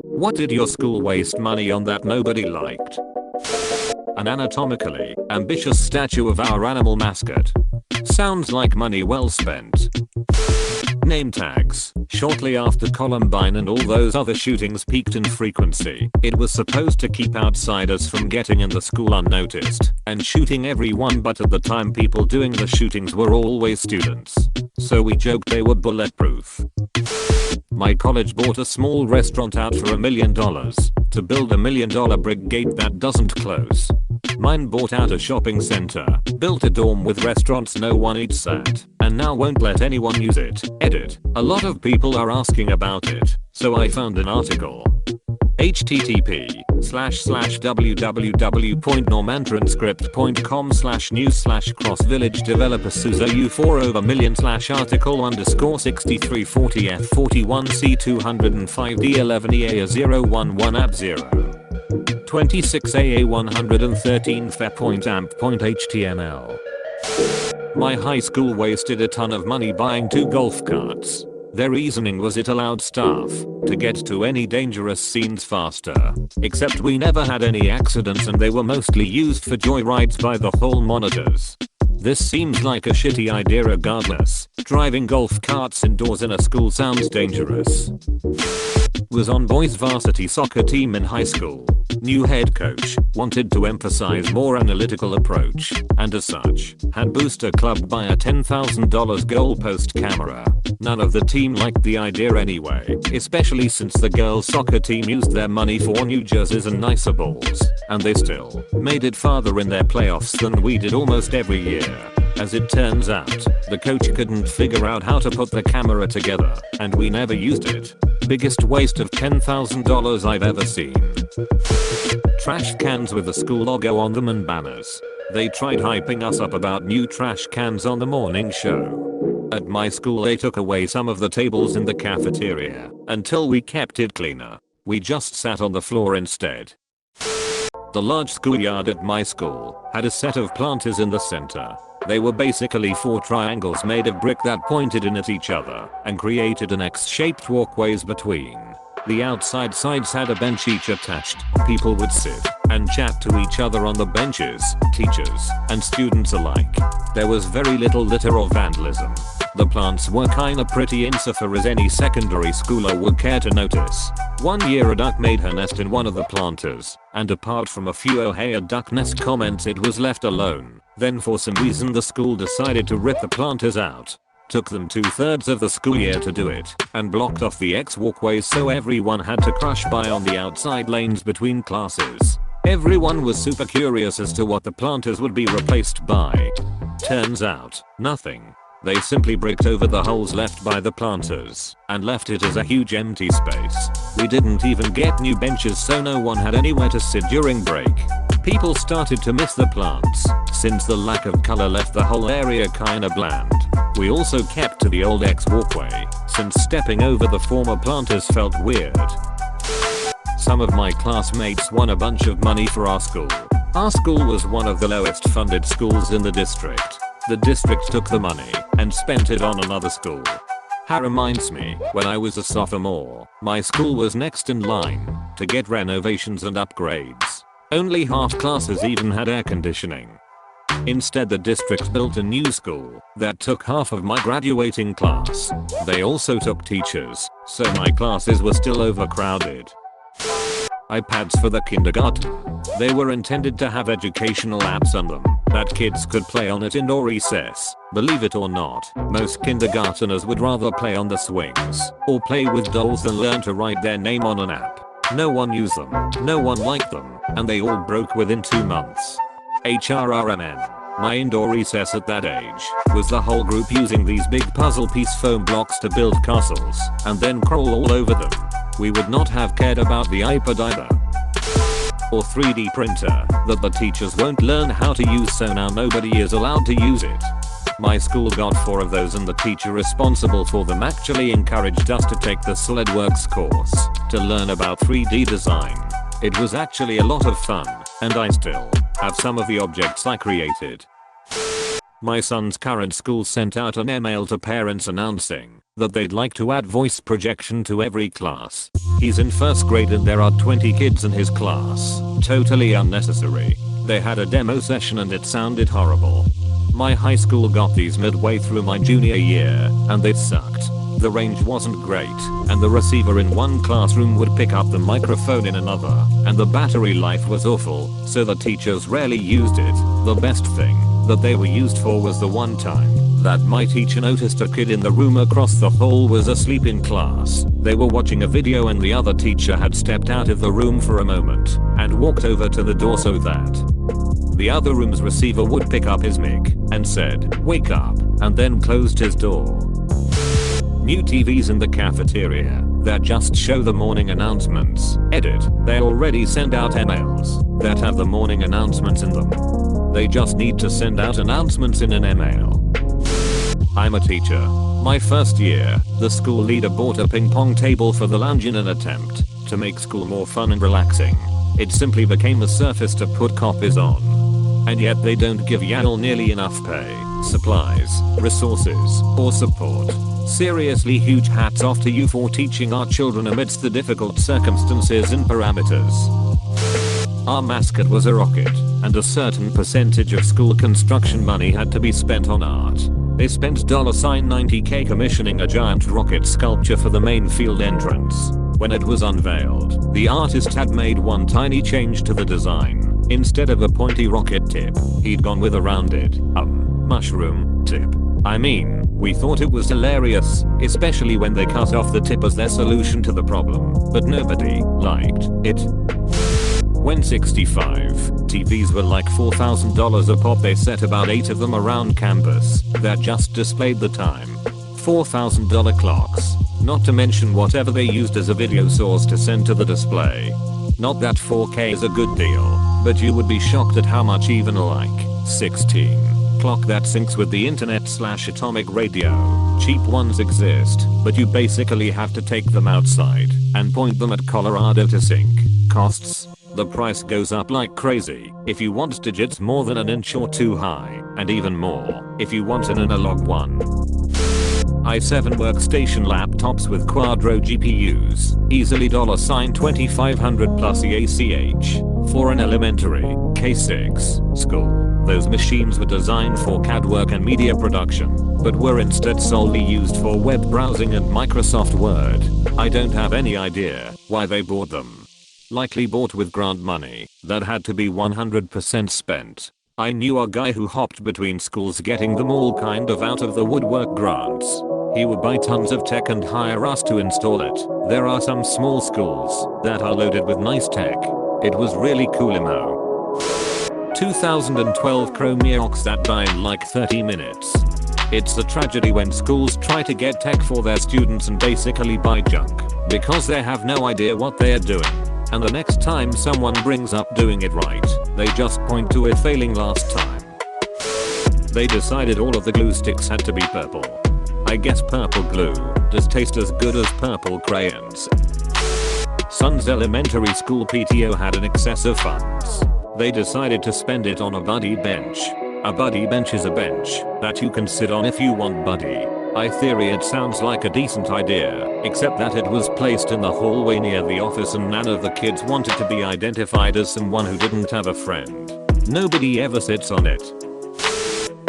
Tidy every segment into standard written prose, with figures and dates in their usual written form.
What did your school waste money on that nobody liked? An anatomically ambitious statue of our animal mascot. Sounds like money well spent. Name tags. Shortly after Columbine and all those other shootings peaked in frequency, it was supposed to keep outsiders from getting in the school unnoticed and shooting everyone, but at the time people doing the shootings were always students. So we joked they were bulletproof. My college bought a small restaurant out for $1 million to build $1 million brick gate that doesn't close. Mine bought out a shopping center, built a dorm with restaurants no one eats at, and now won't let anyone use it. Edit. A lot of people are asking about it, so I found an article. http://www.normandranscript.com/news/cross-village-developer-SUSE-u4over million/article_C205D11EA0111app0 26AA113fe.amp.html. My high school wasted a ton of money buying 2 golf carts. Their reasoning was it allowed staff to get to any dangerous scenes faster. Except we never had any accidents and they were mostly used for joyrides by the hall monitors. This seems like a shitty idea regardless. Driving golf carts indoors in a school sounds dangerous. Was on boys varsity soccer team in high school. New head coach wanted to emphasize more analytical approach and as such had booster clubbed by a $10,000 goalpost camera. None of the team liked the idea anyway, especially since the girls soccer team used their money for new jerseys and nicer balls, and they still made it farther in their playoffs than we did almost every year. As it turns out, the coach couldn't figure out how to put the camera together, and we never used it. Biggest waste of $10,000 I've ever seen. Trash cans with the school logo on them and banners. They tried hyping us up about new trash cans on the morning show. At my school they took away some of the tables in the cafeteria until we kept it cleaner. We just sat on the floor instead. The large schoolyard at my school had a set of planters in the center. They were basically 4 triangles made of brick that pointed in at each other and created an X-shaped walkways between. The outside sides had a bench each attached. People would sit and chat to each other on the benches, teachers and students alike. There was very little litter or vandalism. The plants were kinda pretty insofar as any secondary schooler would care to notice. One year a duck made her nest in one of the planters, and apart from a few "oh hey a duck nest" comments it was left alone. Then for some reason the school decided to rip the planters out. Took them 2/3 of the school year to do it, and blocked off the X walkways so everyone had to crush by on the outside lanes between classes. Everyone was super curious as to what the planters would be replaced by. Turns out, nothing. They simply bricked over the holes left by the planters and left it as a huge empty space. We didn't even get new benches so no one had anywhere to sit during break. People started to miss the plants since the lack of color left the whole area kinda bland. We also kept to the old X walkway since stepping over the former planters felt weird. Some of my classmates won a bunch of money for our school. Our school was one of the lowest funded schools in the district. The district took the money and spent it on another school. That reminds me, when I was a sophomore, my school was next in line to get renovations and upgrades. Only half classes even had air conditioning. Instead the district built a new school that took half of my graduating class. They also took teachers, so my classes were still overcrowded. iPads for the kindergarten. They were intended to have educational apps on them that kids could play on at indoor recess. Believe it or not, most kindergarteners would rather play on the swings or play with dolls than learn to write their name on an app. No one used them, no one liked them, and they all broke within 2 months. HRRMN. My indoor recess at that age was the whole group using these big puzzle piece foam blocks to build castles and then crawl all over them. We would not have cared about the iPad either. Or 3D printer that the teachers won't learn how to use so now nobody is allowed to use it. My school got 4 of those and the teacher responsible for them actually encouraged us to take the SolidWorks course to learn about 3D design. It was actually a lot of fun, and I still have some of the objects I created. My son's current school sent out an email to parents announcing that they'd like to add voice projection to every class. He's in first grade and there are 20 kids in his class. Totally unnecessary. They had a demo session and it sounded horrible. My high school got these midway through my junior year and they sucked. The range wasn't great, and the receiver in one classroom would pick up the microphone in another, and the battery life was awful, so the teachers rarely used it. The best thing that they were used for was the one time that my teacher noticed a kid in the room across the hall was asleep in class. They were watching a video and the other teacher had stepped out of the room for a moment and walked over to the door so that the other room's receiver would pick up his mic and said, "Wake up," and then closed his door. New TVs in the cafeteria that just show the morning announcements. Edit. They already send out emails that have the morning announcements in them. They just need to send out announcements in an email. I'm a teacher. My first year, the school leader bought a ping pong table for the lounge in an attempt to make school more fun and relaxing. It simply became a surface to put copies on. And yet they don't give y'all nearly enough pay, supplies, resources, or support. Seriously, huge hats off to you for teaching our children amidst the difficult circumstances and parameters. Our mascot was a rocket, and a certain percentage of school construction money had to be spent on art. They spent $90K commissioning a giant rocket sculpture for the main field entrance. When it was unveiled, the artist had made one tiny change to the design. Instead of a pointy rocket tip, he'd gone with a rounded, mushroom tip. I mean, we thought it was hilarious, especially when they cut off the tip as their solution to the problem, but nobody liked it. When 65 TVs were like $4,000 a pop, they set about 8 of them around campus that just displayed the time. $4,000 clocks, not to mention whatever they used as a video source to send to the display. Not that 4K is a good deal, but you would be shocked at how much even like 16 clock that syncs with the internet/atomic radio. Cheap ones exist, but you basically have to take them outside and point them at Colorado to sync. Costs? The price goes up like crazy if you want digits more than an inch or two high, and even more if you want an analog one. i7 workstation laptops with Quadro GPUs, easily $2500 plus EACH, for an elementary K6 school. Those machines were designed for CAD work and media production, but were instead solely used for web browsing and Microsoft Word. I don't have any idea why they bought them. Likely bought with grant money that had to be 100% spent. I knew a guy who hopped between schools getting them all kind of out of the woodwork grants. He would buy tons of tech and hire us to install it. There are some small schools that are loaded with nice tech. It was really coolimo. 2012 Chromeox that died in like 30 minutes. It's a tragedy when schools try to get tech for their students and basically buy junk because they have no idea what they are doing. And the next time someone brings up doing it right, they just point to it failing last time. They decided all of the glue sticks had to be purple. I guess purple glue does taste as good as purple crayons. Son's elementary school PTO had an excess of funds. They decided to spend it on a buddy bench. A buddy bench is a bench that you can sit on if you want buddy. In theory it sounds like a decent idea, except that it was placed in the hallway near the office and none of the kids wanted to be identified as someone who didn't have a friend. Nobody ever sits on it.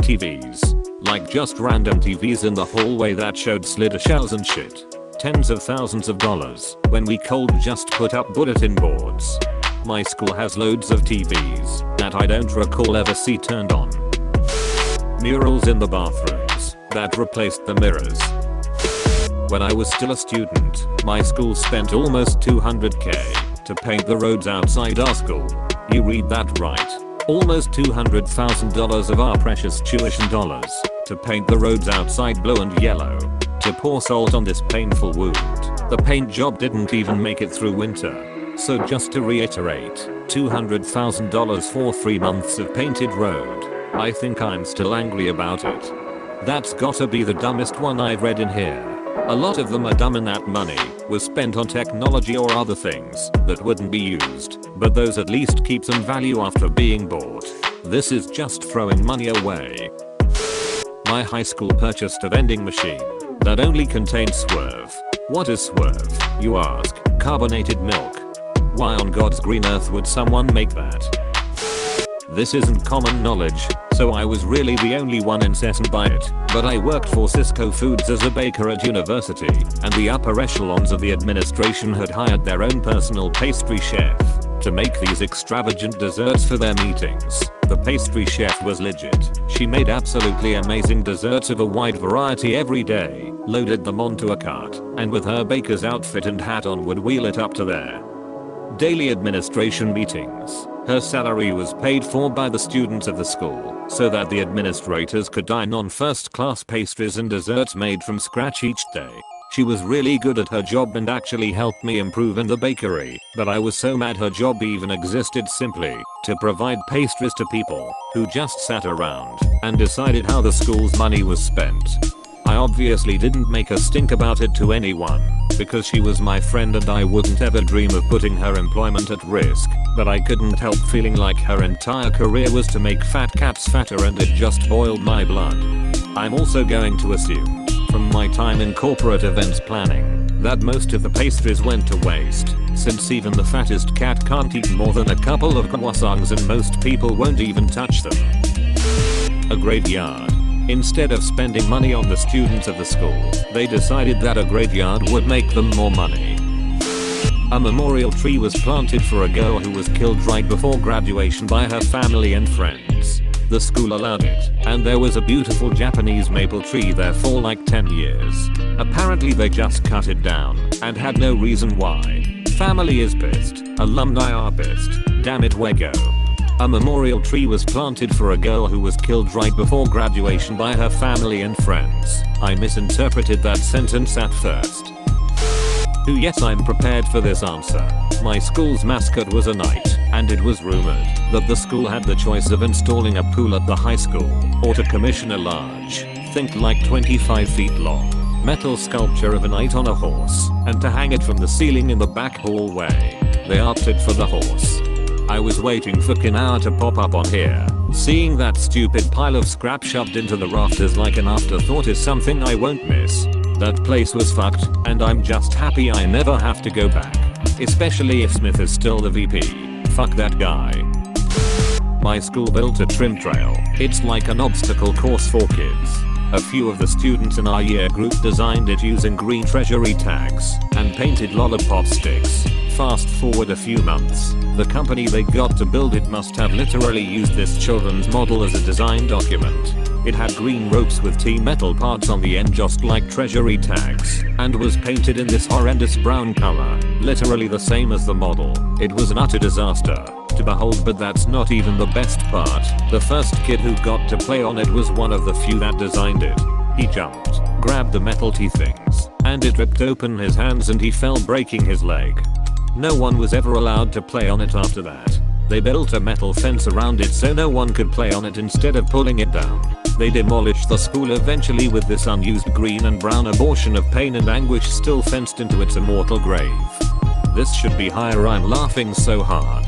TVs. Like just random TVs in the hallway that showed slider shells and shit. Tens of thousands of dollars when we could just put up bulletin boards. My school has loads of TVs that I don't recall ever see turned on. Murals in the bathrooms that replaced the mirrors. When I was still a student, my school spent almost $200K to paint the roads outside our school. You read that right. Almost $200,000 of our precious tuition dollars to paint the roads outside blue and yellow. To pour salt on this painful wound. The paint job didn't even make it through winter. So just to reiterate, $200,000 for 3 months of painted road. I think I'm still angry about it. That's gotta be the dumbest one I've read in here. A lot of them are dumb and that money was spent on technology or other things that wouldn't be used, but those at least keep some value after being bought. This is just throwing money away. My high school purchased a vending machine that only contained Swerve. What is Swerve, you ask? Carbonated milk. Why on God's green earth would someone make that? This isn't common knowledge, so I was really the only one incensed by it, but I worked for Cisco Foods as a baker at university, and the upper echelons of the administration had hired their own personal pastry chef to make these extravagant desserts for their meetings. The pastry chef was legit. She made absolutely amazing desserts of a wide variety every day, loaded them onto a cart, and with her baker's outfit and hat on would wheel it up to their daily administration meetings. Her salary was paid for by the students of the school, so that the administrators could dine on first-class pastries and desserts made from scratch each day. She was really good at her job and actually helped me improve in the bakery, but I was so mad her job even existed simply to provide pastries to people who just sat around and decided how the school's money was spent. I obviously didn't make a stink about it to anyone, because she was my friend and I wouldn't ever dream of putting her employment at risk, but I couldn't help feeling like her entire career was to make fat cats fatter, and it just boiled my blood. I'm also going to assume, from my time in corporate events planning, that most of the pastries went to waste, since even the fattest cat can't eat more than a couple of croissants and most people won't even touch them. A graveyard. Instead of spending money on the students of the school, they decided that a graveyard would make them more money. A memorial tree was planted for a girl who was killed right before graduation by her family and friends. The school allowed it, and there was a beautiful Japanese maple tree there for like 10 years. Apparently they just cut it down, and had no reason why. Family is pissed, alumni are pissed, damn it Wego. A memorial tree was planted for a girl who was killed right before graduation by her family and friends. I misinterpreted that sentence at first. Yes, I'm prepared for this answer. My school's mascot was a knight, and it was rumored that the school had the choice of installing a pool at the high school, or to commission a large, think like 25 feet long, metal sculpture of a knight on a horse, and to hang it from the ceiling in the back hallway. They opted for the horse. I was waiting for Kinawa to pop up on here. Seeing that stupid pile of scrap shoved into the rafters like an afterthought is something I won't miss. That place was fucked, and I'm just happy I never have to go back. Especially if Smith is still the VP. Fuck that guy. My school built a trim trail. It's like an obstacle course for kids. A few of the students in our year group designed it using green treasury tags and painted lollipop sticks. Fast forward a few months, the company they got to build it must have literally used this children's model as a design document. It had green ropes with T-metal parts on the end just like treasury tags, and was painted in this horrendous brown color, literally the same as the model. It was an utter disaster to behold, but that's not even the best part. The first kid who got to play on it was one of the few that designed it. He jumped, grabbed the metal T-things, and it ripped open his hands and he fell, breaking his leg. No one was ever allowed to play on it after that. They built a metal fence around it so no one could play on it instead of pulling it down. They demolished the school eventually with this unused green and brown abortion of pain and anguish still fenced into its immortal grave. This should be higher, I'm laughing so hard.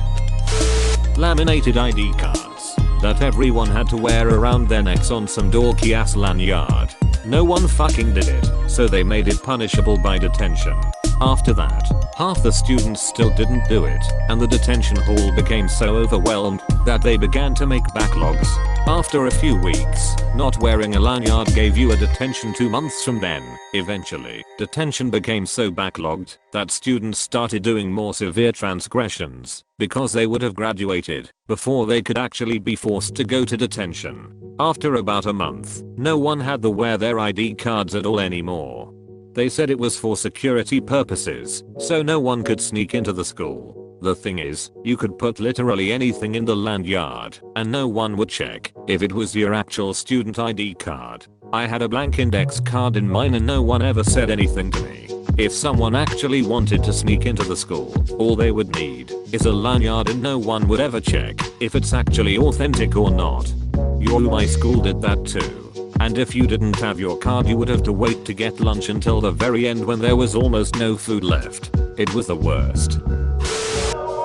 Laminated ID cards that everyone had to wear around their necks on some dorky ass lanyard. No one fucking did it, so they made it punishable by detention. After that, half the students still didn't do it, and the detention hall became so overwhelmed that they began to make backlogs. After a few weeks, not wearing a lanyard gave you a detention 2 months from then. Eventually, detention became so backlogged that students started doing more severe transgressions because they would have graduated before they could actually be forced to go to detention. After about a month, no one had to wear their ID cards at all anymore. They said it was for security purposes, so no one could sneak into the school. The thing is, you could put literally anything in the lanyard, and no one would check if it was your actual student ID card. I had a blank index card in mine and no one ever said anything to me. If someone actually wanted to sneak into the school, all they would need is a lanyard and no one would ever check if it's actually authentic or not. My school did that too. And if you didn't have your card you would have to wait to get lunch until the very end when there was almost no food left. It was the worst.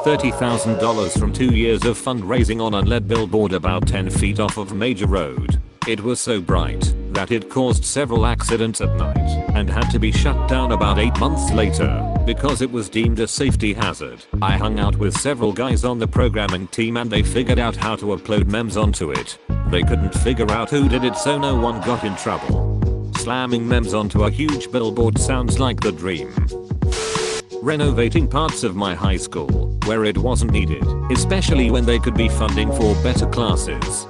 $30,000 from 2 years of fundraising on a lead billboard about 10 feet off of major road. It was so bright that it caused several accidents at night and had to be shut down about 8 months later because it was deemed a safety hazard. I hung out with several guys on the programming team and they figured out how to upload memes onto it. They couldn't figure out who did it, so no one got in trouble. Slamming memes onto a huge billboard sounds like the dream. Renovating parts of my high school where it wasn't needed, especially when they could be funding for better classes.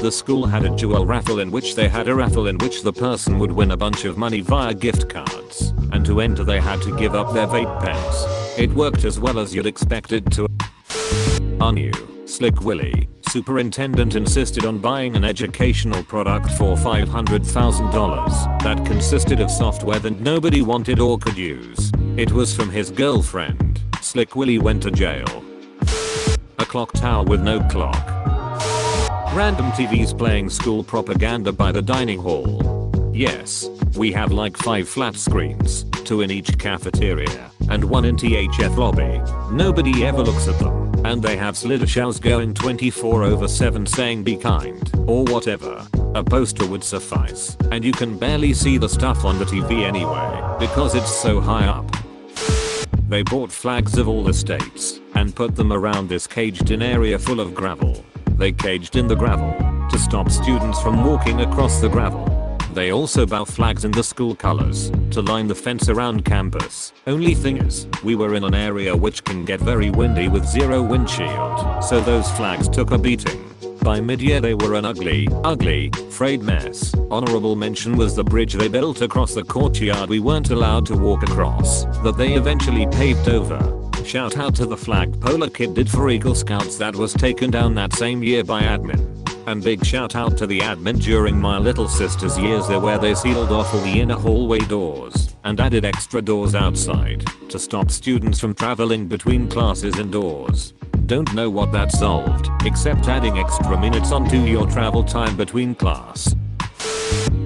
The school had a jewel raffle in which the person would win a bunch of money via gift cards, and to enter they had to give up their vape pens. It worked as well as you'd expect it to. Our new Slick Willy superintendent insisted on buying an educational product for $500,000 that consisted of software that nobody wanted or could use. It was from his girlfriend. Slick Willy went to jail. A clock tower with no clock. Random TVs playing school propaganda by the dining hall. Yes, we have like 5 flat screens, 2 in each cafeteria, and 1 in THF lobby. Nobody ever looks at them, and they have LATASHÁs going 24/7 saying be kind, or whatever. A poster would suffice, and you can barely see the stuff on the TV anyway, because it's so high up. They bought flags of all the states, and put them around this caged-in area full of gravel. They caged in the gravel to stop students from walking across the gravel. They also bow flags in the school colors to line the fence around campus. Only thing is, we were in an area which can get very windy with 0 windshield, so those flags took a beating. By mid-year they were an ugly, frayed mess. Honorable mention was the bridge they built across the courtyard we weren't allowed to walk across, that they eventually paved over. Shout out to the flag Polar Kid did for Eagle Scouts that was taken down that same year by admin. And big shout out to the admin during my little sister's years there where they sealed off all the inner hallway doors and added extra doors outside to stop students from traveling between classes indoors. Don't know what that solved, except adding extra minutes onto your travel time between class.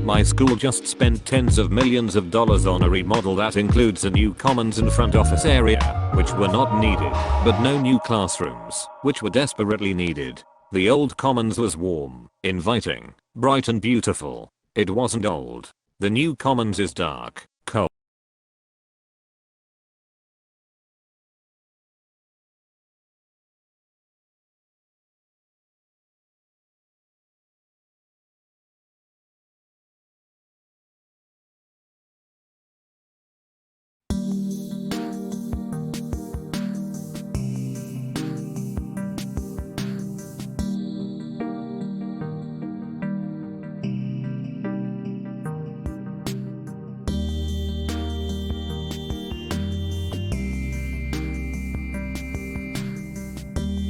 My school just spent tens of millions of dollars on a remodel that includes a new commons and front office area, which were not needed, but no new classrooms, which were desperately needed. The old commons was warm, inviting, bright and beautiful. It wasn't old. The new commons is dark,